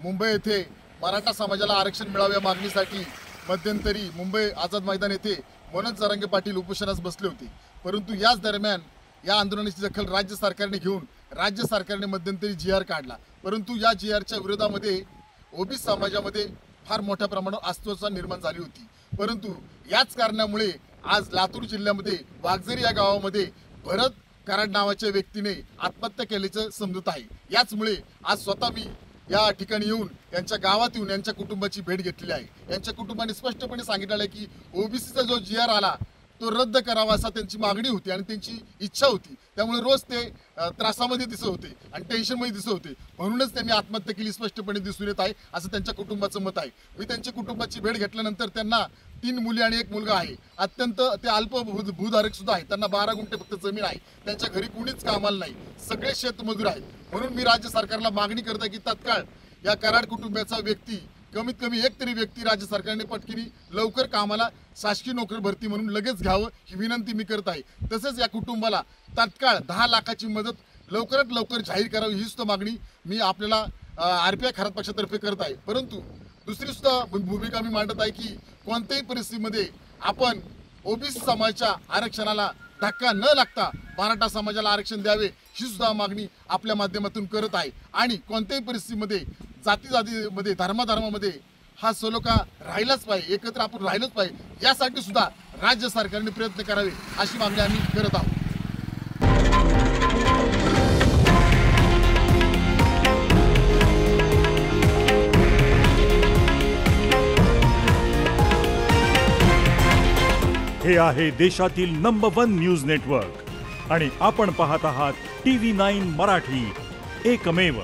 मुंबई येथे मराठा समाजाला आरक्षण मिळावे या मागणीसाठी मध्यंतरी मुंबई आझाद मैदान येथे मनोज जरांगे पाटील उपोषणास बसले होते। परंतु याच दरम्यान या आंदोलनाची दखल राज्य सरकारने घेऊन राज्य सरकारने मध्यंतरी जी.आर. काढला। परंतु या जी.आर.च्या विरोधामध्ये ओबीसी समाजामध्ये फार मोठ्या प्रमाणावर अस्वस्थता निर्माण झाली होती। परंतु याच कारणामुळे आज लातूर जिल्ह्यामध्ये वाघझरी या गावामध्ये भरत कराड नावाच्या व्यक्तीने आत्महत्या केल्याचं समजत आहे। याचमुळे आज स्वतः मी या ठिकाणी येऊन यांच्या गावात येऊन यांच्या कुटुंबाची भेट घेतलेली आहे। यांच्या कुटुंबाने स्पष्टपणे सांगितलं आहे की ओबीसीचा जो जी.आर. आला तो रद्द करावा असा त्यांची मागणी होती आणि त्यांची इच्छा होती। त्यामुळे रोज ते त्रासामध्ये दिसत होते आणि टेन्शनमध्ये दिसत होते, म्हणूनच त्यांनी आत्महत्या केली स्पष्टपणे दिसून येत आहे असं त्यांच्या कुटुंबाचं मत आहे। मी त्यांच्या कुटुंबाची भेट घेतल्यानंतर त्यांना 3 मुली आणि 1 मुलगा आहे। अत्यंत ते अल्प भूधारक सुद्धा आहे। त्यांना 12 गुंठे फक्त जमीन आहे। त्यांच्या घरी कुणीच कामाला नाही, सगळे शेतमजूर आहेत। म्हणून मी राज्य सरकारला मागणी करतो की तत्काळ या कराड कुटुंबाचा व्यक्ती कमीत कमी एक तरी व्यक्ती राज्य सरकारने पटकिनी लवकर कामाला शासकीय नोकरी भरती म्हणून लगेच घ्यावं ही विनंती मी करत आहे। तसेच या कुटुंबाला तात्काळ 10 लाखाची मदत लवकरात लवकर जाहीर करावी ही सुद्धा मागणी मी आपल्याला आरपीआय खरात पक्षातर्फे करत आहे। परंतु दुसरी सुद्धा भूमिका मी मांडत आहे की कोणत्याही परिस्थितीमध्ये आपण ओबीसी समाजाच्या आरक्षणाला धक्का न लागता मराठा समाजाला आरक्षण द्यावे ही सुद्धा मागणी आपल्या माध्यमातून करत आहे। आणि कोणत्याही परिस्थितीमध्ये जातीमध्ये धर्मामध्ये हा सलोखा राहिलाच पाहिजे, एकत्र आपण राहिलंच पाहिजे, यासाठी सुद्धा राज्य सरकारने प्रयत्न करावे अशी मागणी आम्ही करत आहोत। हे आहे देशातील नंबर 1 न्यूज नेटवर्क आणि आपण पाहत आहात TV9 मराठी, एकमेव।